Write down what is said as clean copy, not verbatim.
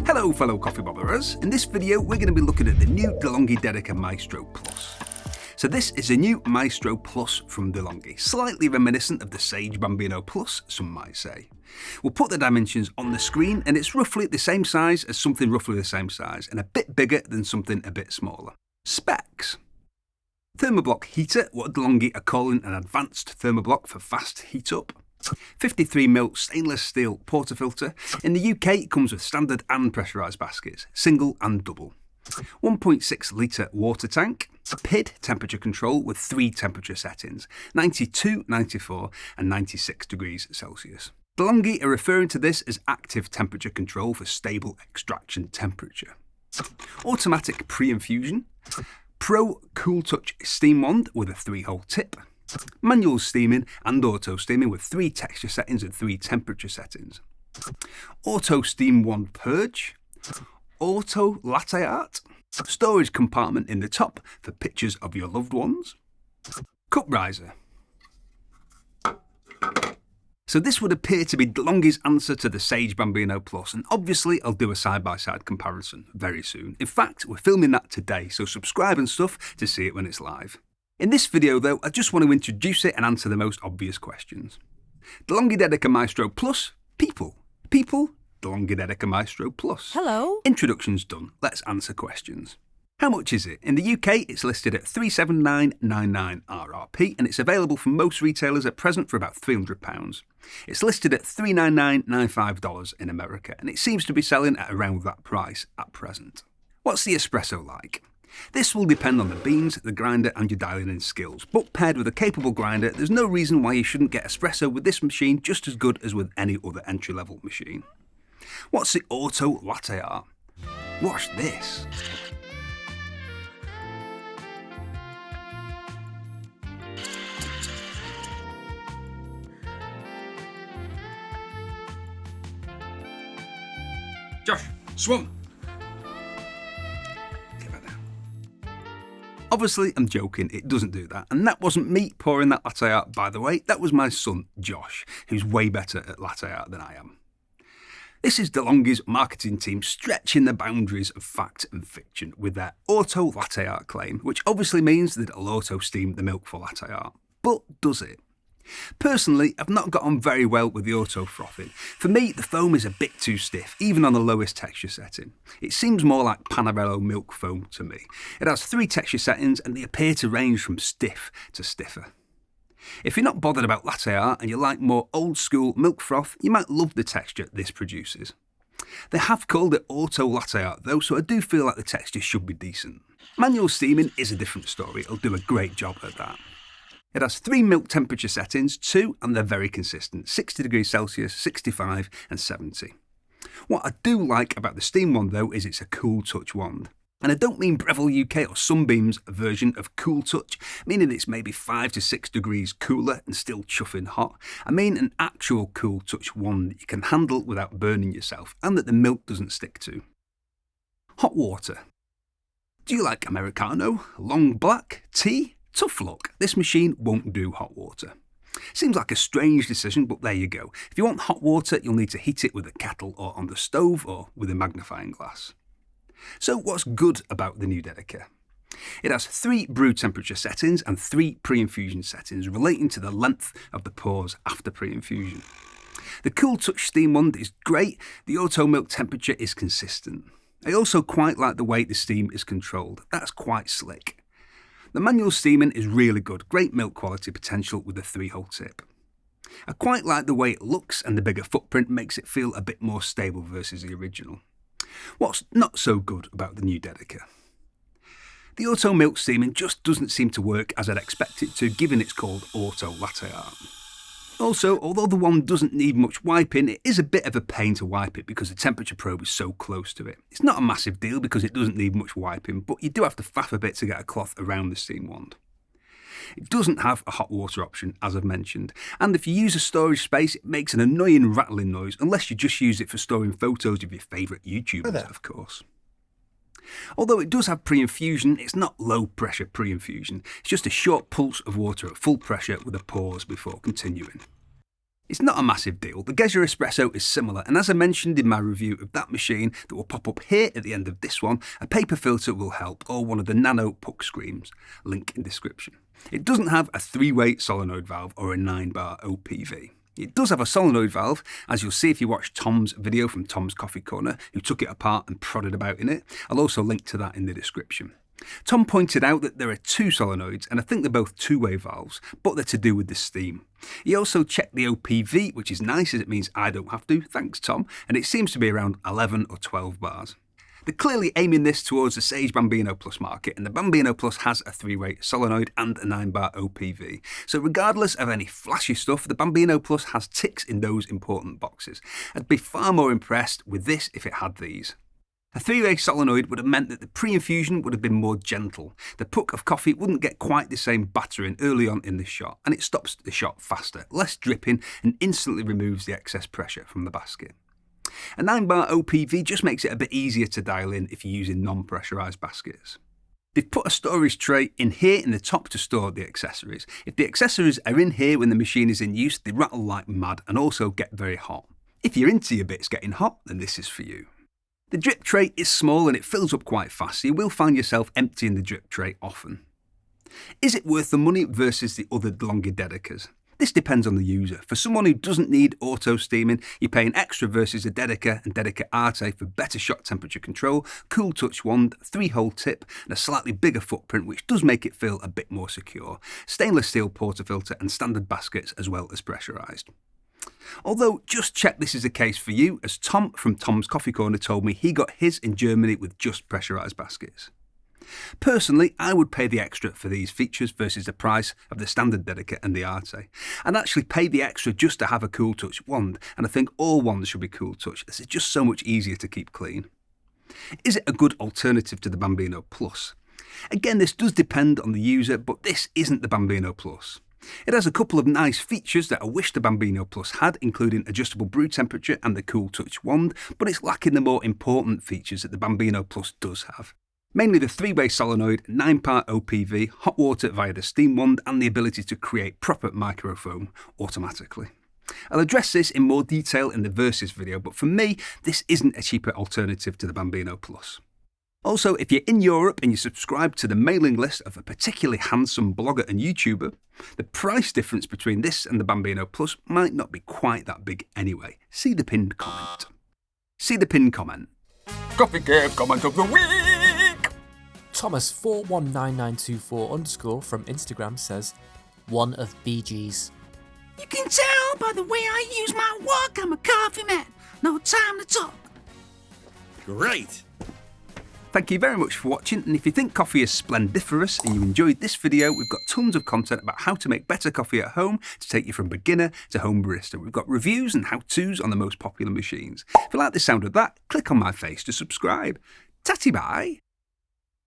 Hello fellow coffee botherers, in this video we're going to be looking at the new DeLonghi Dedica Maestro Plus. So this is a new Maestro Plus from DeLonghi, slightly reminiscent of the Sage Bambino Plus, some might say. We'll put the dimensions on the screen and it's roughly the same size as something roughly the same size and a bit bigger than something a bit smaller. Specs. Thermoblock heater, what DeLonghi are calling an advanced thermoblock for fast heat up. 53mm stainless steel portafilter. In the UK it comes with standard and pressurised baskets, single and double. 1.6 litre water tank. PID temperature control with 3 temperature settings, 92, 94 and 96 degrees Celsius. DeLonghi are referring to this as active temperature control for stable extraction temperature. Automatic pre-infusion. Pro Cool Touch steam wand with a 3-hole tip. Manual steaming and auto steaming with 3 texture settings and 3 temperature settings. Auto steam wand purge. Auto latte art. Storage compartment in the top for pictures of your loved ones. Cup riser. So this would appear to be DeLonghi's answer to the Sage Bambino Plus, and obviously I'll do a side-by-side comparison very soon. In fact, we're filming that today, so subscribe and stuff to see it when it's live. In this video though, I just want to introduce it and answer the most obvious questions. DeLonghi Dedica Maestro Plus, people. DeLonghi Dedica Maestro Plus. Hello. Introduction's done, let's answer questions. How much is it? In the UK, it's listed at $379.99 RRP and it's available from most retailers at present for about £300. It's listed at $399.95 in America and it seems to be selling at around that price at present. What's the espresso like? This will depend on the beans, the grinder and your dialing in skills, but paired with a capable grinder, there's no reason why you shouldn't get espresso with this machine just as good as with any other entry-level machine. What's the auto latte art? Watch this. Josh, swung. Get back down. Obviously, I'm joking, it doesn't do that. And that wasn't me pouring that latte art, by the way. That was my son, Josh, who's way better at latte art than I am. This is DeLonghi's marketing team stretching the boundaries of fact and fiction with their auto latte art claim, which obviously means that it'll auto steam the milk for latte art. But does it? Personally, I've not got on very well with the auto frothing. For me, the foam is a bit too stiff, even on the lowest texture setting. It seems more like Panarello milk foam to me. It has 3 texture settings and they appear to range from stiff to stiffer. If you're not bothered about latte art and you like more old school milk froth, you might love the texture this produces. They have called it auto latte art though, so I do feel like the texture should be decent. Manual steaming is a different story, it'll do a great job at that. It has 3 milk temperature settings, 2, and they're very consistent, 60 degrees Celsius, 65 and 70. What I do like about the steam wand though is it's a Cool Touch wand. And I don't mean Breville UK or Sunbeam's version of Cool Touch, meaning it's maybe 5 to 6 degrees cooler and still chuffing hot. I mean an actual Cool Touch wand that you can handle without burning yourself and that the milk doesn't stick to. Hot water. Do you like Americano, long black, tea? Tough luck, this machine won't do hot water. Seems like a strange decision, but there you go. If you want hot water, you'll need to heat it with a kettle or on the stove or with a magnifying glass. So what's good about the new Dedica? It has 3 brew temperature settings and 3 pre-infusion settings relating to the length of the pours after pre-infusion. The Cool Touch steam wand is great, the auto milk temperature is consistent. I also quite like the way the steam is controlled, that's quite slick. The manual steaming is really good, great milk quality potential with a 3-hole tip. I quite like the way it looks and the bigger footprint makes it feel a bit more stable versus the original. What's not so good about the new Dedica? The auto milk steaming just doesn't seem to work as I'd expect it to, given it's called auto latte art. Also, although the wand doesn't need much wiping, it is a bit of a pain to wipe it because the temperature probe is so close to it. It's not a massive deal because it doesn't need much wiping, but you do have to faff a bit to get a cloth around the steam wand. It doesn't have a hot water option, as I've mentioned, and if you use a storage space, it makes an annoying rattling noise, unless you just use it for storing photos of your favourite YouTubers, of course. Although it does have pre-infusion, it's not low-pressure pre-infusion. It's just a short pulse of water at full pressure with a pause before continuing. It's not a massive deal. The Gesure Espresso is similar, and as I mentioned in my review of that machine that will pop up here at the end of this one, a paper filter will help, or one of the nano puck screens. Link in description. It doesn't have a 3-way solenoid valve or a 9-bar OPV. It does have a solenoid valve, as you'll see if you watch Tom's video from Tom's Coffee Corner, who took it apart and prodded about in it. I'll also link to that in the description. Tom pointed out that there are 2 solenoids, and I think they're both 2-way valves, but they're to do with the steam. He also checked the OPV, which is nice as it means I don't have to, thanks Tom, and it seems to be around 11 or 12 bars. They're clearly aiming this towards the Sage Bambino Plus market, and the Bambino Plus has a 3-way solenoid and a 9-bar OPV. So regardless of any flashy stuff, the Bambino Plus has ticks in those important boxes. I'd be far more impressed with this if it had these. A 3-way solenoid would have meant that the pre-infusion would have been more gentle. The puck of coffee wouldn't get quite the same battering early on in the shot, and it stops the shot faster, less dripping, and instantly removes the excess pressure from the basket. A 9-bar OPV just makes it a bit easier to dial in if you're using non-pressurised baskets. They've put a storage tray in here in the top to store the accessories. If the accessories are in here when the machine is in use, they rattle like mad and also get very hot. If you're into your bits getting hot, then this is for you. The drip tray is small and it fills up quite fast, so you will find yourself emptying the drip tray often. Is it worth the money versus the other longer Dedicas? This depends on the user. For someone who doesn't need auto steaming, you're paying extra versus a Dedica and Dedica Arte for better shot temperature control, cool touch wand, 3-hole tip, and a slightly bigger footprint which does make it feel a bit more secure, stainless steel portafilter and standard baskets as well as pressurised. Although, just check this is the case for you, as Tom from Tom's Coffee Corner told me he got his in Germany with just pressurised baskets. Personally, I would pay the extra for these features versus the price of the standard Dedica and the Arte. I'd actually pay the extra just to have a Cool Touch wand, and I think all wands should be Cool Touch, as it's just so much easier to keep clean. Is it a good alternative to the Bambino Plus? Again, this does depend on the user, but this isn't the Bambino Plus. It has a couple of nice features that I wish the Bambino Plus had, including adjustable brew temperature and the Cool Touch wand, but it's lacking the more important features that the Bambino Plus does have. Mainly the 3-way solenoid, 9-part OPV, hot water via the steam wand, and the ability to create proper microfoam automatically. I'll address this in more detail in the Versus video, but for me, this isn't a cheaper alternative to the Bambino Plus. Also, if you're in Europe and you subscribe to the mailing list of a particularly handsome blogger and YouTuber, the price difference between this and the Bambino Plus might not be quite that big anyway. See the pinned comment. Coffee Cave comment of the week! Thomas419924_ from Instagram says, one of BG's. You can tell by the way I use my work, I'm a coffee man. No time to talk. Great! Thank you very much for watching, and if you think coffee is splendiferous and you enjoyed this video, we've got tons of content about how to make better coffee at home to take you from beginner to home barista. We've got reviews and how-tos on the most popular machines. If you like the sound of that, click on my face to subscribe. Tatty bye!